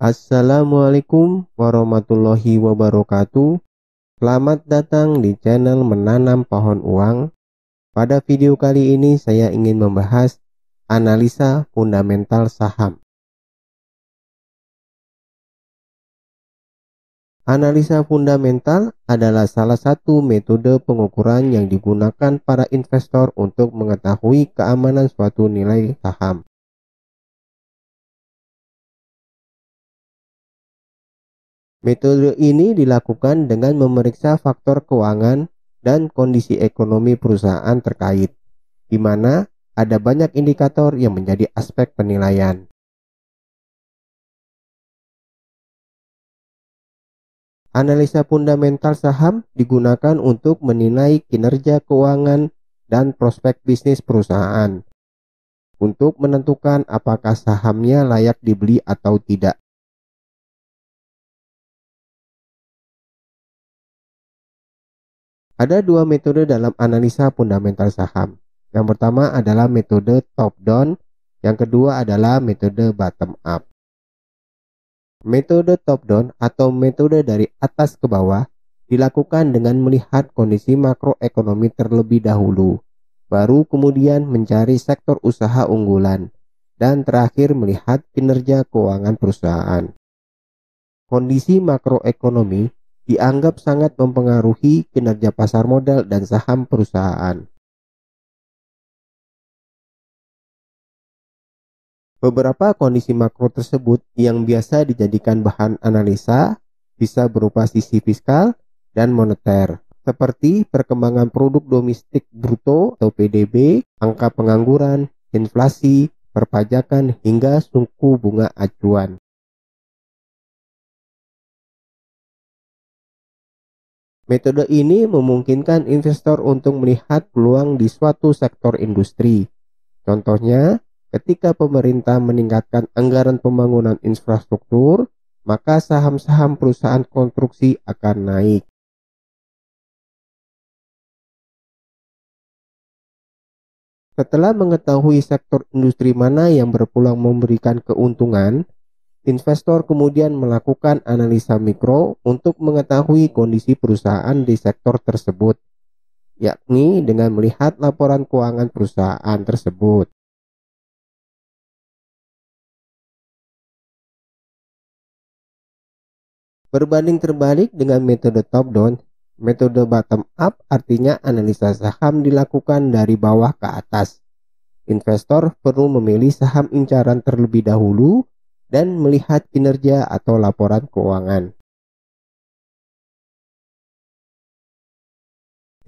Assalamualaikum warahmatullahi wabarakatuh. Selamat datang di channel Menanam Pohon Uang. Pada video kali ini saya ingin membahas analisa fundamental saham. Analisa fundamental adalah salah satu metode pengukuran yang digunakan para investor untuk mengetahui keamanan suatu nilai saham. Metode ini dilakukan dengan memeriksa faktor keuangan dan kondisi ekonomi perusahaan terkait, di mana ada banyak indikator yang menjadi aspek penilaian. Analisa fundamental saham digunakan untuk menilai kinerja keuangan dan prospek bisnis perusahaan, untuk menentukan apakah sahamnya layak dibeli atau tidak. Ada dua metode dalam analisa fundamental saham. Yang pertama adalah metode top down, yang kedua adalah metode bottom up. Metode top down atau metode dari atas ke bawah dilakukan dengan melihat kondisi makroekonomi terlebih dahulu, baru kemudian mencari sektor usaha unggulan, dan terakhir melihat kinerja keuangan perusahaan. Kondisi makroekonomi dianggap sangat mempengaruhi kinerja pasar modal dan saham perusahaan. Beberapa kondisi makro tersebut yang biasa dijadikan bahan analisa bisa berupa sisi fiskal dan moneter, seperti perkembangan produk domestik bruto atau PDB, angka pengangguran, inflasi, perpajakan, hingga suku bunga acuan. Metode ini memungkinkan investor untuk melihat peluang di suatu sektor industri. Contohnya, ketika pemerintah meningkatkan anggaran pembangunan infrastruktur, maka saham-saham perusahaan konstruksi akan naik. Setelah mengetahui sektor industri mana yang berpeluang memberikan keuntungan, investor kemudian melakukan analisa mikro untuk mengetahui kondisi perusahaan di sektor tersebut, yakni dengan melihat laporan keuangan perusahaan tersebut. Berbanding terbalik dengan metode top down, metode bottom up artinya analisa saham dilakukan dari bawah ke atas. Investor perlu memilih saham incaran terlebih dahulu dan melihat kinerja atau laporan keuangan.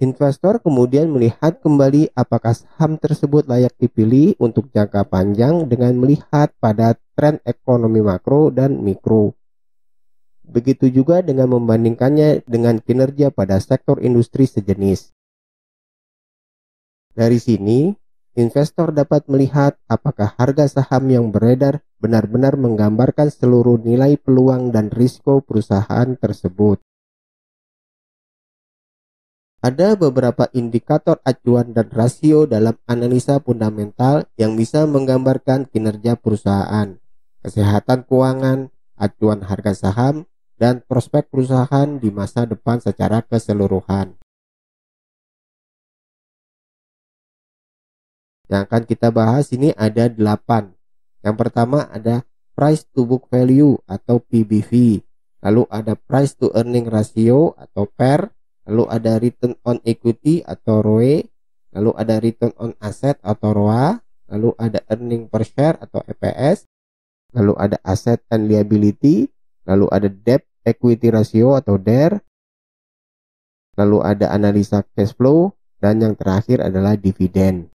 Investor kemudian melihat kembali apakah saham tersebut layak dipilih untuk jangka panjang dengan melihat pada tren ekonomi makro dan mikro. Begitu juga dengan membandingkannya dengan kinerja pada sektor industri sejenis. Dari sini, investor dapat melihat apakah harga saham yang beredar benar-benar menggambarkan seluruh nilai peluang dan risiko perusahaan tersebut. Ada beberapa indikator acuan dan rasio dalam analisa fundamental yang bisa menggambarkan kinerja perusahaan, kesehatan keuangan, acuan harga saham, dan prospek perusahaan di masa depan secara keseluruhan. Yang akan kita bahas ini ada 8. Yang pertama ada price to book value atau PBV, lalu ada price to earning ratio atau PER, lalu ada return on equity atau ROE, lalu ada return on asset atau ROA, lalu ada earning per share atau EPS, lalu ada asset and liability, lalu ada debt equity ratio atau DER, lalu ada analisa cash flow, dan yang terakhir adalah dividen.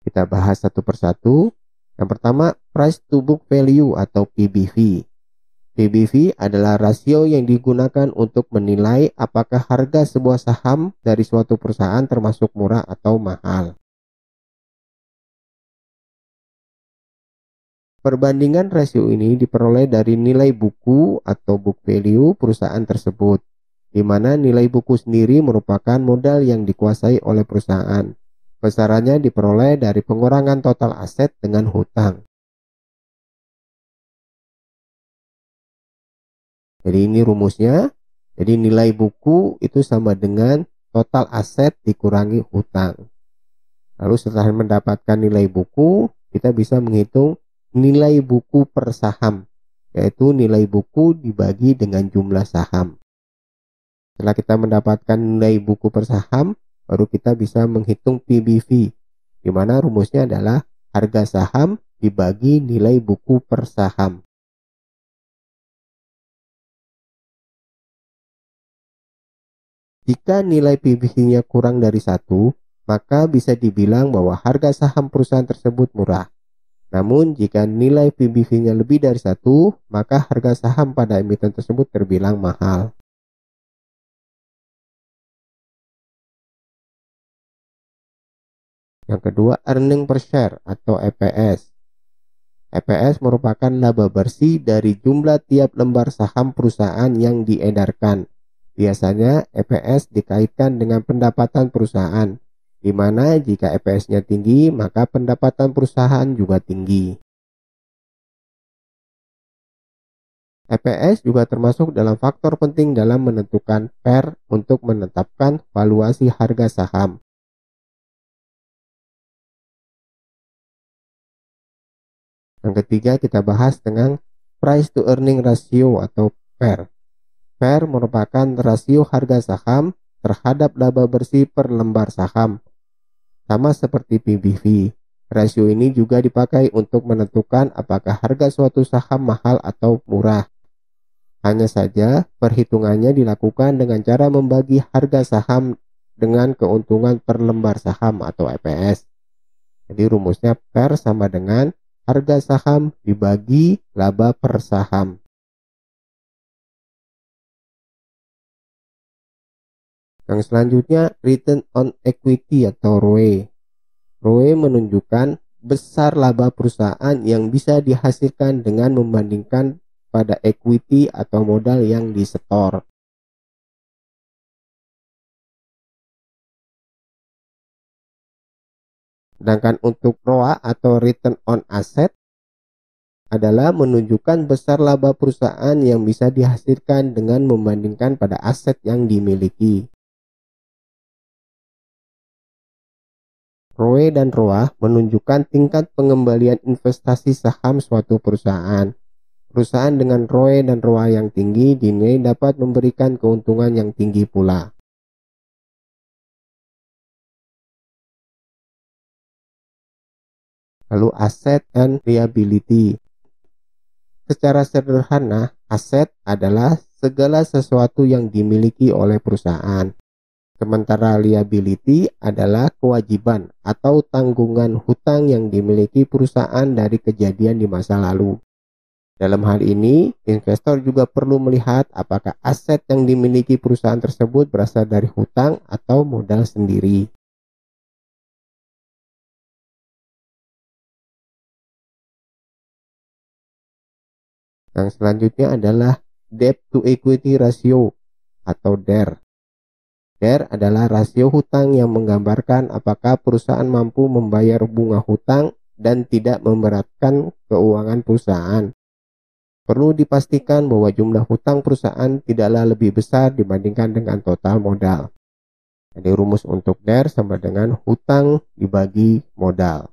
Kita bahas satu persatu. Yang pertama, price to book value atau PBV. PBV adalah rasio yang digunakan untuk menilai apakah harga sebuah saham dari suatu perusahaan termasuk murah atau mahal. Perbandingan rasio ini diperoleh dari nilai buku atau book value perusahaan tersebut, di mana nilai buku sendiri merupakan modal yang dikuasai oleh perusahaan. Besarannya diperoleh dari pengurangan total aset dengan hutang. Jadi ini rumusnya. Jadi nilai buku itu sama dengan total aset dikurangi hutang. Lalu setelah mendapatkan nilai buku, kita bisa menghitung nilai buku per saham, yaitu nilai buku dibagi dengan jumlah saham. Setelah kita mendapatkan nilai buku per saham, baru kita bisa menghitung PBV, di mana rumusnya adalah harga saham dibagi nilai buku per saham. Jika nilai PBV-nya kurang dari 1, maka bisa dibilang bahwa harga saham perusahaan tersebut murah. Namun jika nilai PBV-nya lebih dari 1, maka harga saham pada emiten tersebut terbilang mahal. Yang kedua, earning per share atau EPS. EPS merupakan laba bersih dari jumlah tiap lembar saham perusahaan yang diedarkan. Biasanya EPS dikaitkan dengan pendapatan perusahaan, di mana jika EPS-nya tinggi, maka pendapatan perusahaan juga tinggi. EPS juga termasuk dalam faktor penting dalam menentukan PER untuk menetapkan valuasi harga saham. Yang ketiga, kita bahas dengan price to earning ratio atau PER. PER merupakan rasio harga saham terhadap laba bersih per lembar saham. Sama seperti PBV, rasio ini juga dipakai untuk menentukan apakah harga suatu saham mahal atau murah. Hanya saja, perhitungannya dilakukan dengan cara membagi harga saham dengan keuntungan per lembar saham atau EPS. Jadi rumusnya PER sama dengan harga saham dibagi laba per saham. Yang selanjutnya, return on equity atau ROE. ROE menunjukkan besar laba perusahaan yang bisa dihasilkan dengan membandingkan pada equity atau modal yang disetor. Sedangkan untuk ROA atau return on asset adalah menunjukkan besar laba perusahaan yang bisa dihasilkan dengan membandingkan pada aset yang dimiliki. ROE dan ROA menunjukkan tingkat pengembalian investasi saham suatu perusahaan. Perusahaan dengan ROE dan ROA yang tinggi dinilai dapat memberikan keuntungan yang tinggi pula. Lalu aset and liability. Secara sederhana, aset adalah segala sesuatu yang dimiliki oleh perusahaan. Sementara liability adalah kewajiban atau tanggungan hutang yang dimiliki perusahaan dari kejadian di masa lalu. Dalam hal ini, investor juga perlu melihat apakah aset yang dimiliki perusahaan tersebut berasal dari hutang atau modal sendiri. Yang selanjutnya adalah debt to equity ratio atau DER. DER adalah rasio hutang yang menggambarkan apakah perusahaan mampu membayar bunga hutang dan tidak memberatkan keuangan perusahaan. Perlu dipastikan bahwa jumlah hutang perusahaan tidaklah lebih besar dibandingkan dengan total modal. Jadi rumus untuk DER sama dengan hutang dibagi modal.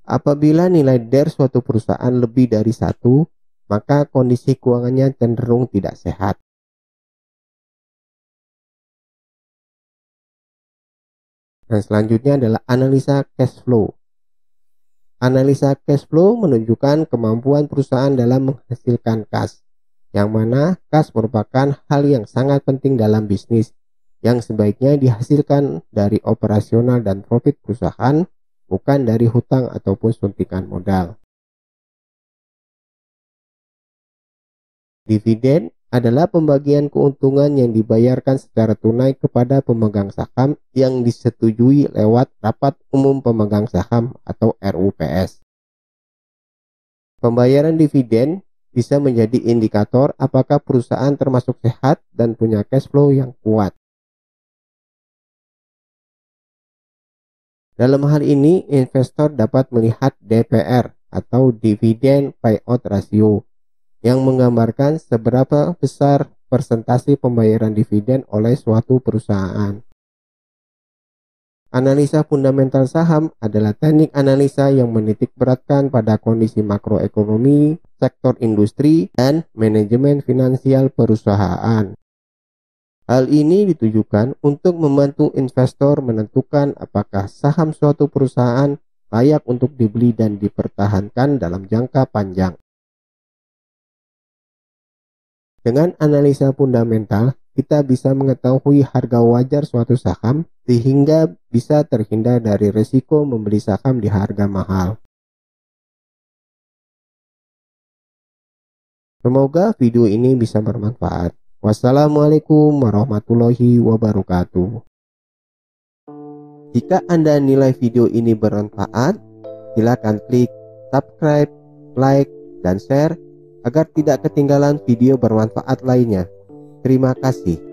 Apabila nilai DER suatu perusahaan lebih dari 1, maka kondisi keuangannya cenderung tidak sehat. Dan selanjutnya adalah analisa cash flow. Analisa cash flow menunjukkan kemampuan perusahaan dalam menghasilkan kas, yang mana kas merupakan hal yang sangat penting dalam bisnis, yang sebaiknya dihasilkan dari operasional dan profit perusahaan, bukan dari hutang ataupun suntikan modal. Dividen adalah pembagian keuntungan yang dibayarkan secara tunai kepada pemegang saham yang disetujui lewat rapat umum pemegang saham atau RUPS. Pembayaran dividen bisa menjadi indikator apakah perusahaan termasuk sehat dan punya cash flow yang kuat. Dalam hal ini, investor dapat melihat DPR atau dividend payout ratio yang menggambarkan seberapa besar persentase pembayaran dividen oleh suatu perusahaan. Analisa fundamental saham adalah teknik analisa yang menitik beratkan pada kondisi makroekonomi, sektor industri, dan manajemen finansial perusahaan. Hal ini ditujukan untuk membantu investor menentukan apakah saham suatu perusahaan layak untuk dibeli dan dipertahankan dalam jangka panjang. Dengan analisa fundamental, kita bisa mengetahui harga wajar suatu saham sehingga bisa terhindar dari risiko membeli saham di harga mahal. Semoga video ini bisa bermanfaat. Wassalamualaikum warahmatullahi wabarakatuh. Jika Anda nilai video ini bermanfaat, silakan klik subscribe, like, dan share agar tidak ketinggalan video bermanfaat lainnya. Terima kasih.